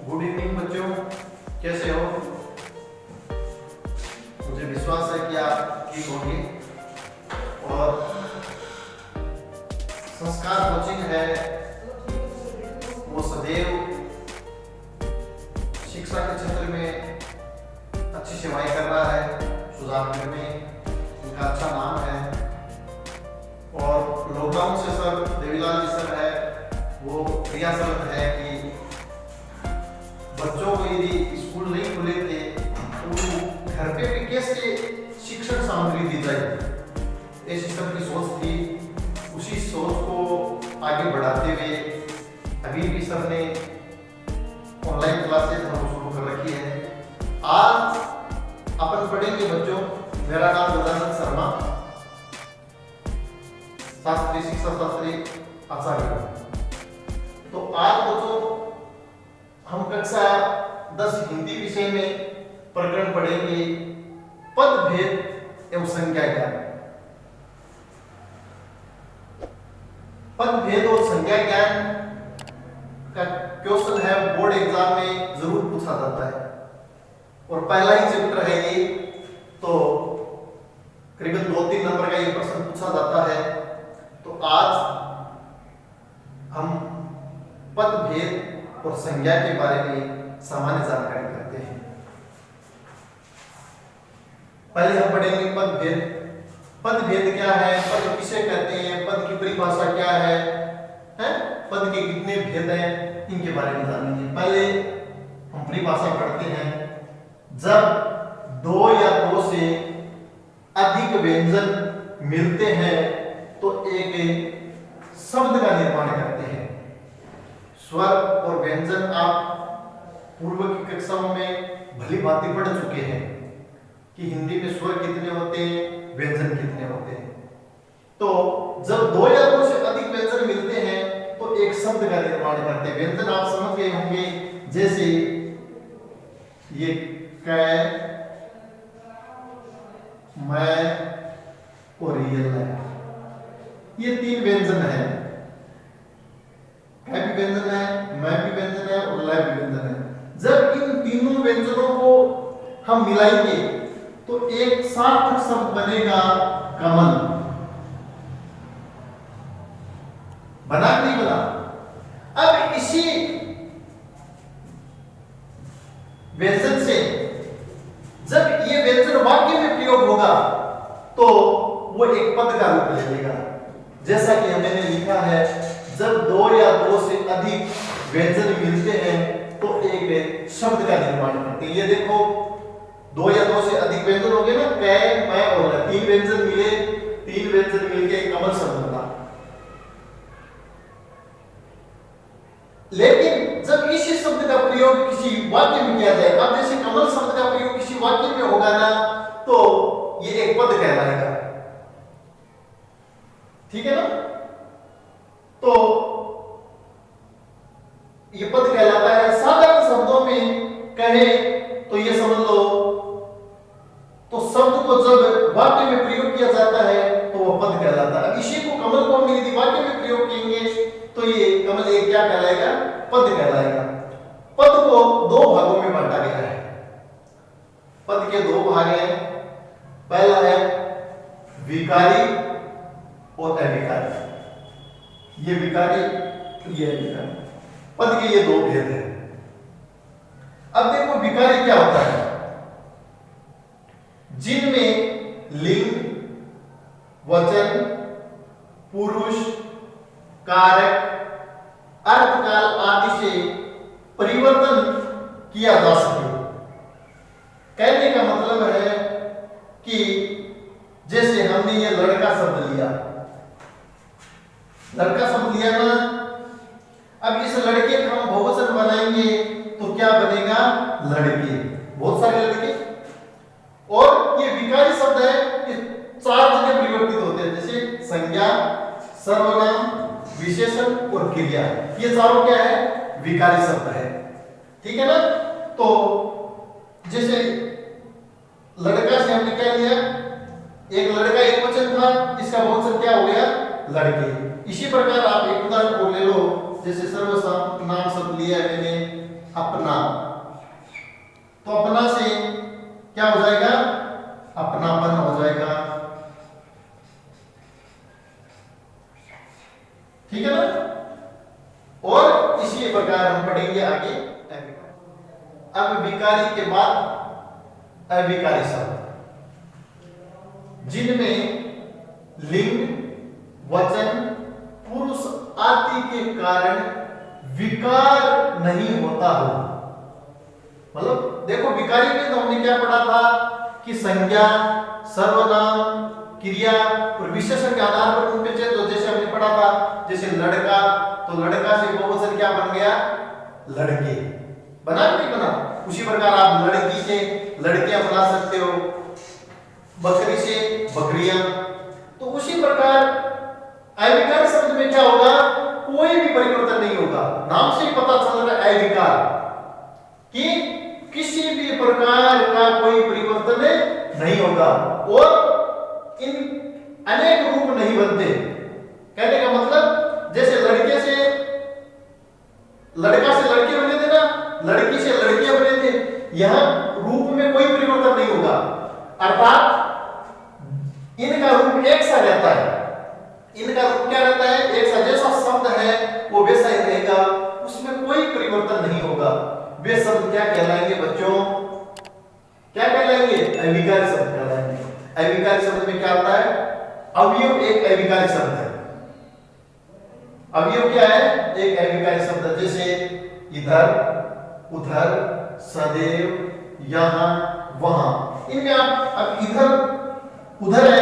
Good evening बच्चों, कैसे हो? मुझे विश्वास है कि आप ठीक होंगे। और संस्कार कोचिंग है वो सदैव शिक्षा के क्षेत्र में अच्छी सेवाएं कर रहा है। सुजानगढ़ में इनका अच्छा नाम है। और लॉकडाउन से सर देवीलाल जी सर है वो प्रयासरत है कि बच्चों को यदि स्कूल नहीं खुले थे तो घर पे भी कैसे शिक्षण सामग्री दी जाए, ऐसी सबकी सोच थी। उसी सोच को आगे बढ़ाते हुए अभी भी सर ने ऑनलाइन क्लासेस हम शुरू कर रखी है। आज अपन पढ़ेंगे बच्चों, मेरा नाम गजानन शर्मा, शास्त्री शिक्षा शास्त्री आचार्य। तो आज बच्चों हम कक्षा 10 हिंदी विषय में प्रकरण पढ़ेंगे पद भेद एवं संज्ञा ज्ञान। पद भेद और संज्ञा ज्ञान का क्वेश्चन है, बोर्ड एग्जाम में जरूर पूछा जाता है और पहला ही चैप्टर है ये, तो करीबन 2-3 नंबर का ये प्रश्न पूछा जाता है। तो आज हम पद भेद और संज्ञा के बारे में सामान्य जानकारी करते हैं। पहले हम पढ़ेंगे पद भेद। पद भेद क्या है, पद किसे कहते हैं, पद की परिभाषा क्या है, पद के कितने भेद हैं, इनके बारे में जानेंगे। पहले हम परिभाषा पढ़ते हैं। जब 2 या 2 से अधिक व्यंजन मिलते हैं तो एक शब्द का निर्माण करते हैं। स्वर और व्यंजन आप पूर्व की कक्षाओं में भली भांति पढ़ चुके हैं कि हिंदी में स्वर कितने होते हैं, व्यंजन कितने होते हैं। तो जब 2 या 2 से अधिक व्यंजन मिलते हैं तो एक शब्द का निर्माण करते हैं। व्यंजन आप समझ गए होंगे, जैसे ये कै, मैं और ये, ये 3 व्यंजन है। कै भी व्यंजन है, मैं भी व्यंजन है और लै भी व्यंजन है। जब इन तीनों व्यंजनों को हम मिलाएंगे तो एक सार्थक शब्द बनेगा कमल। बना कि नहीं बना? अब इसी व्यंजन से जब ये व्यंजन वाक्य में प्रयोग होगा तो वो एक पद का रूप ले लेगा। जैसा कि हमने लिखा है, जब 2 या 2 से अधिक व्यंजन मिलते हैं तो एक शब्द का निर्माण करते हैं। ये देखो 2 या 2 से अधिक व्यंजन हो गए ना, कै, मैं और लै, 3 व्यंजन मिले, 3 व्यंजन मिलके कमल शब्द बना। लेकिन जब इसी शब्द का प्रयोग किसी वाक्य में किया जाए, अब जैसे कमल शब्द का प्रयोग किसी वाक्य में होगा ना तो ये एक पद कहलाएगा। ठीक है ना? तो ये पद कहलाता है। साधारण शब्दों में कहे तो ये समझ लो, तो शब्द को जब वाक्य में प्रयोग किया जाता है तो वो पद कहलाता है। इसी को कमल को हम यदि वाक्य में प्रयोग करेंगे तो ये कमल एक क्या कहलाएगा? पद कहलाएगा। पद को 2 भागों में बांटा गया है। पद के 2 भाग हैं। पहला है विकारी और अविकारी। ये विकारी, ये अविकारी। पद के ये 2 भेद हैं। अब देखो विकारी क्या होता है, जिनमें लिंग, वचन, पुरुष, कारक, अर्थकाल आदि से परिवर्तन किया जा सके। कहने का मतलब है कि जैसे हमने ये लड़का शब्द लिया, लड़का शब्द लिया ना, अब इस लड़के का हम बहुवचन बनाएंगे तो क्या बनेगा? लड़के, बहुत सारे लड़के। और ये विकारी शब्द है, ये 4 जगह परिवर्तित होते हैं, जैसे संज्ञा, सर्वनाम, विशेषण और क्रिया। ये चारों क्या है? विकारी शब्द है। ठीक है ना? तो जैसे लड़का से हमने क्या लिया, एक लड़का एक वचन था, इसका बहुवचन क्या हो गया? लड़के। इसी प्रकार आप एक उदाहरण को ले लो, जैसे सर्वनाम शब्द लिया है मैंने, अपना। तो अपना से क्या हो जाएगा? अपनापन हो जाएगा। ठीक है ना? और इसी प्रकार हम पढ़ेंगे आगे अब विकारी के बाद अविकारी शब्द, जिनमें लिंग, वचन, पुरुष आदि के कारण विकार नहीं होता हो। मतलब देखो, विकारी में तो हमने क्या पढ़ा था कि संज्ञा, सर्वनाम, क्रिया और विशेषण के आधार पर उनपे चेंज हो। जैसे हमने पढ़ा था, जैसे लड़का, तो लड़का से बहुवचन क्या बन गया? लड़के। बना नहीं बना? उसी प्रकार आप लड़की से लड़कियां बना सकते हो, बकरी से बकरियां। तो उसी प्रकार अविकार शब्द में क्या होगा? कोई भी परिवर्तन नहीं होगा। नाम से ही पता चल रहा है अविकार कि किसी भी प्रकार का कोई परिवर्तन नहीं होगा और इन अनेक रूप नहीं बनते। कहने का मतलब, जैसे लड़के से लड़का से लड़के बने थे ना, लड़की से लड़कियां बने थे, यहां रूप में कोई परिवर्तन नहीं होगा, अर्थात इनका रूप एक सा रहता है। इनका रूप क्या रहता है? एक सा। जैसा शब्द है वो वैसा ही रहेगा, उसमें कोई परिवर्तन नहीं होगा। वे शब्द क्या कहलाएंगे बच्चों? क्या कहलाएंगे? अविकारी शब्द कहलाएंगे। अविकारी शब्द में क्या होता है? अवयव एक अविकारी शब्द है। अवयव क्या है? एक अविकारी शब्द। जैसे इधर, उधर, सदैव, यहां, वहां। इनमें आप अब इधर उधर है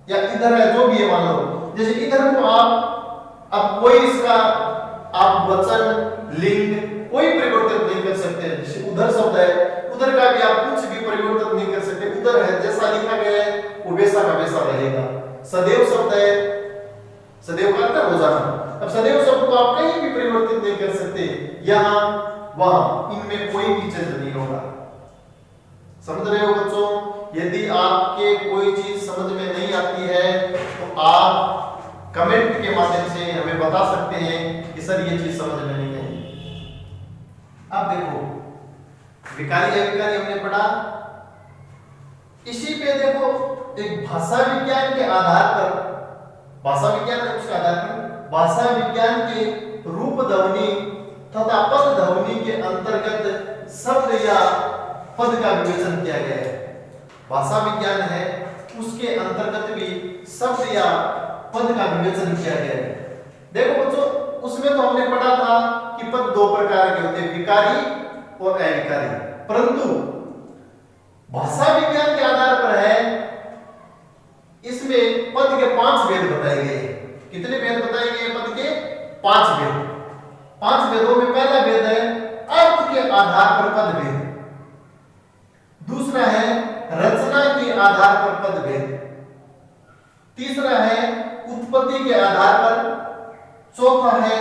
या इधर है, जो भी है मान लो। जैसे इधर को आप अब कोई इसका आप वचन, लिंग कोई परिवर्तन नहीं कर सकते। जैसे उधर शब्द है, उधर का भी आप कुछ भी परिवर्तन नहीं कर सकते। उधर है, जैसा लिखा गया है वो वैसा का वैसा रहेगा। सदैव शब्द है, सदैव का अर्थ रोजाना। अब सदैव शब्द को आप कहीं भी परिवर्तित नहीं कर सकते, यहां वहां, इनमें कोई भी चेंज नहीं होगा। समझ रहे हो बच्चों? यदि आपके कोई चीज समझ में नहीं आती है तो आप कमेंट के माध्यम से हमें बता सकते हैं कि सर ये चीज समझ में नहीं आई। अब देखो, विकारी अविकारी हमने पढ़ा। इसी पे देखो, एक भाषा विज्ञान के आधार पर, भाषा विज्ञान है उसके आधार पर भाषा विज्ञान के रूप ध्वनि तथा पद ध्वनि के अंतर्गत शब्द या पद का विवेचन किया गया है। भाषा विज्ञान है, उसके अंतर्गत भी शब्द या पद का विवेचन किया गया है। देखो बच्चों, उसमें तो हमने पढ़ा था कि पद दो प्रकार के होते हैं, विकारी और अविकारी। परंतु भाषा विज्ञान के आधार पर है, इसमें पद के 5 भेद बताए गए हैं। कितने भेद बताए गए? पद के 5 भेद। 5 भेदों में पहला भेद है अर्थ के आधार पर पद भेद। दूसरा है रचना के आधार पर पद भेद। तीसरा है उत्पत्ति के आधार पर। चौथा है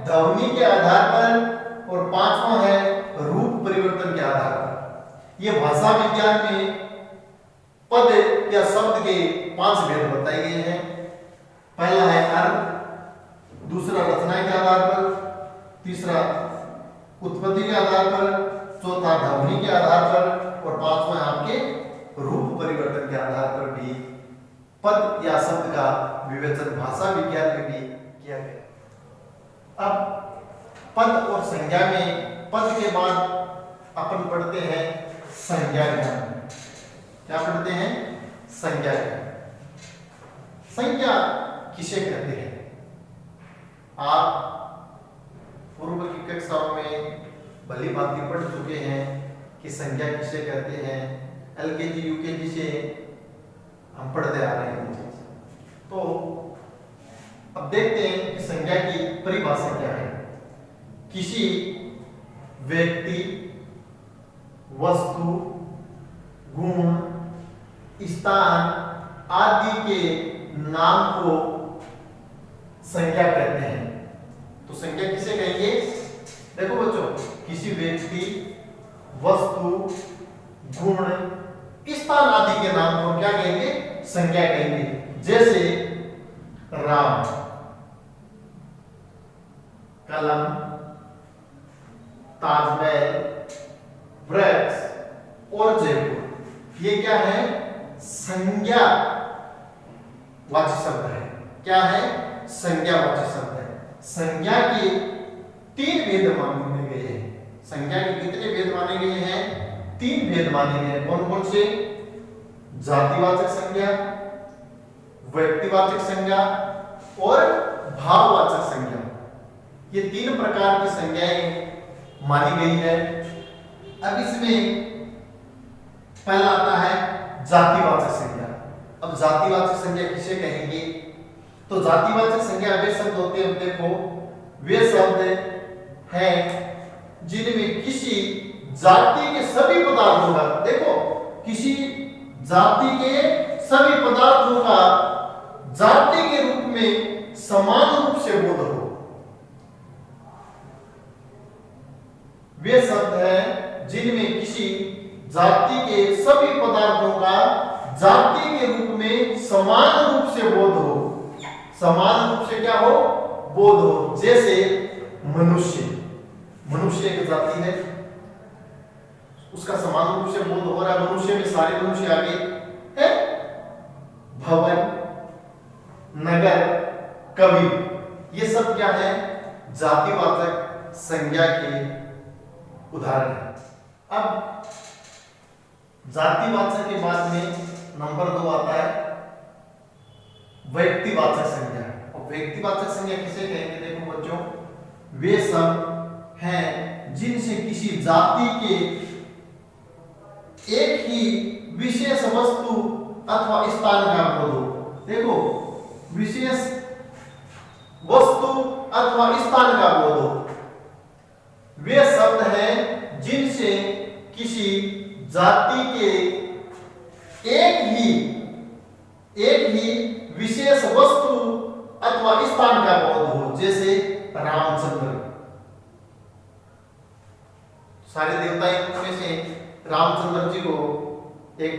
ध्वनि के आधार पर और पांचवा है रूप परिवर्तन के आधार पर। यह भाषा विज्ञान में पद या शब्द के 5 भेद बताए गए हैं। पहला है अर्थ, दूसरा रचना के आधार पर, तीसरा उत्पत्ति के आधार पर, चौथा ध्वनि के आधार पर और पांचवा आपके रूप परिवर्तन के आधार पर भी पद या शब्द का विवेचन भाषा विज्ञान में भी किया गया। अब पद और संज्ञा में, पद के बाद अपन पढ़ते हैं संज्ञा ज्ञान। क्या पढ़ते हैं? संज्ञा ज्ञान। संज्ञा किसे कहते हैं? आप पूर्व की कक्षाओं में भली भांति पढ़ चुके हैं कि संज्ञा किसे कहते हैं। एलकेजी यूकेजी से हम पढ़ते आ रहे हैं। तो अब देखते हैं कि संज्ञा की परिभाषा क्या है। किसी व्यक्ति, वस्तु, गुण, स्थान आदि के नाम को संज्ञा कहते हैं। तो संज्ञा किसे कहेंगे? देखो बच्चों, किसी व्यक्ति, वस्तु, गुण, स्थान आदि के नाम को क्या कहेंगे? संज्ञा कहेंगे। जैसे राम, कलम, ताजमहल, वृक्ष और जयपुर, ये क्या है? संज्ञा वाची शब्द है। क्या है? संज्ञावाची शब्द है। संज्ञा के 3 भेद माने गए हैं। संज्ञा के कितने भेद माने गए हैं? 3 भेद माने गए हैं। कौन कौन से? जातिवाचक संज्ञा, व्यक्तिवाचक संज्ञा और भाववाचक संज्ञा। ये 3 प्रकार की संज्ञाएं मानी गई है। अब इसमें पहला आता है जातिवाचक संज्ञा। अब जातिवाचक संज्ञा किसे कहेंगे? तो जातिवाचक संज्ञा वे शब्द होते हैं, देखो वे शब्द हैं जिनमें किसी जाति के सभी पदार्थों का, देखो किसी जाति के सभी पदार्थों का जाति के रूप में समान रूप से बोध हो। वे शब्द हैं जिनमें किसी जाति के सभी पदार्थों का जाति के रूप में समान रूप से बोध हो। समान रूप से क्या हो? बोध हो। जैसे मनुष्य, मनुष्य एक जाति है, उसका समान रूप से बोध हो रहा है। मनुष्य में सारे मनुष्य आगे है। भवन, नगर, कवि, ये सब क्या है? जातिवाचक संज्ञा के उदाहरण है। अब जातिवाचक के बाद में नंबर 2 आता है व्यक्तिवाचक संज्ञा। और व्यक्तिवाचक संज्ञा किसे कहेंगे? देखो बच्चों, वे सब हैं जिनसे किसी जाति के एक ही विशेष वस्तु अथवा स्थान का बोध हो। देखो, विशेष वस्तु अथवा स्थान का बोध हो। वे शब्द हैं जिनसे किसी जाति के एक ही विशेष वस्तु अथवा स्थान का बोध हो। जैसे रामचंद्र, सारे देवता में से रामचंद्र जी को एक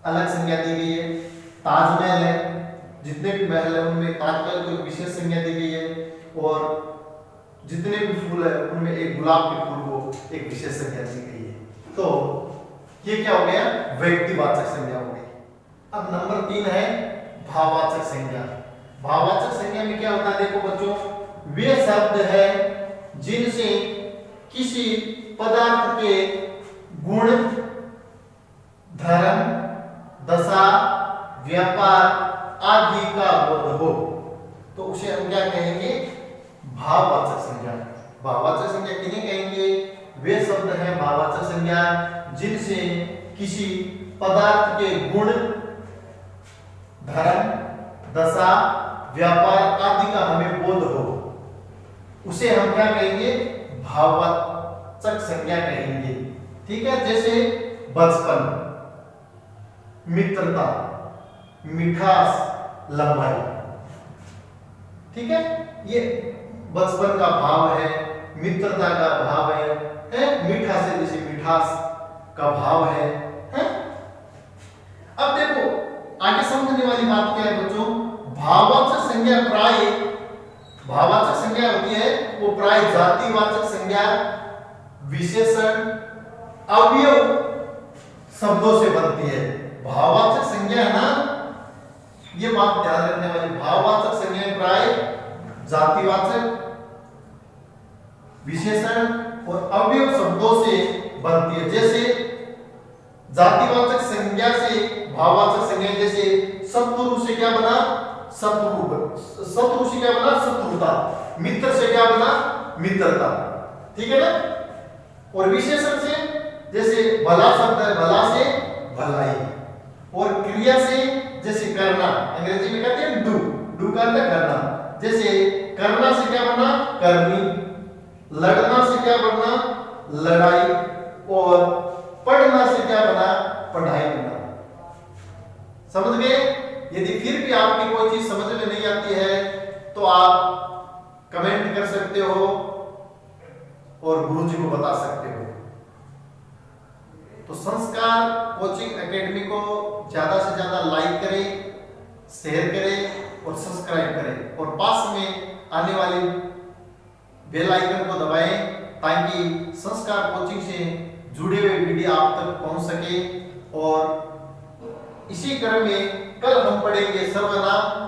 अलग संज्ञा दी गई है। ताजमहल है, जितने भी महल है उनमें ताजमहल को एक विशेष संज्ञा दी गई है। और जितने भी फूल है उनमें एक गुलाब के फूल को एक विशेष संज्ञा दी गई है। तो ये क्या हो गया? व्यक्तिवाचक संज्ञा हो गई। अब नंबर 3 है भाववाचक संज्ञा। भाववाचक संज्ञा में क्या होता है? देखो बच्चों, वे शब्द हैं जिनसे किसी पदार्थ के गुण, धर्म, दशा, व्यापार आदि का बोध हो, तो उसे हम क्या कहेंगे? भाववाचक संज्ञा। भाववाचक संज्ञा किन्हें कहेंगे? वे शब्द हैं भाववाचक संज्ञा जिनसे किसी पदार्थ के गुण, धर्म, दशा, व्यापार आदि का हमें बोध हो, उसे हम क्या कहेंगे? भाववाचक संज्ञा कहेंगे। ठीक है? जैसे बचपन, मित्रता, मिठास, लंबाई। ठीक है? ये बचपन का भाव है, मित्रता का भाव है, मीठा से जैसे मिठास का भाव है। अब देखो आगे समझने वाली बात क्या है बच्चों? भाववाचक संज्ञा प्राय, भाववाचक संज्ञा होती है वो प्राय जातिवाचक संज्ञा, विशेषण, अवयव शब्दों से बनती है। भाववाचक संज्ञा है ना, ये बात ध्यान रखने वाली। भाववाचक संज्ञा प्राय जातिवाचक, विशेषण और अवयव शब्दों से बनती है। जैसे जातिवाचक संज्ञा से भाववाचक संज्ञा, जैसे शत्रु से क्या बना? शत्रु। शत्रु से क्या बना? शत्रुता। मित्र से क्या बना? मित्रता। ठीक है ना? और विशेषण से, जैसे भला शब्द है, भला से भलाई। और क्रिया से, जैसे करना, अंग्रेजी में कहते हैं डू, डू का अर्थ करना। जैसे करना से क्या बना? करनी। लड़ना से क्या बना? लड़ाई। और पढ़ना से क्या बना? पढ़ाई बना। समझ गए? यदि फिर भी आपकी कोई चीज समझ में नहीं आती है तो आप कमेंट कर सकते हो और गुरुजी को बता सकते हो। तो संस्कार कोचिंग एकेडमी को ज्यादा से ज्यादा लाइक करें, शेयर करें और सब्सक्राइब करें, और पास में आने वाली बेल आइकन को दबाएं ताकि संस्कार कोचिंग से जुड़े हुए वीडियो आप तक पहुंच सके। और इसी क्रम में कल हम पढ़ेंगे सर्वनाम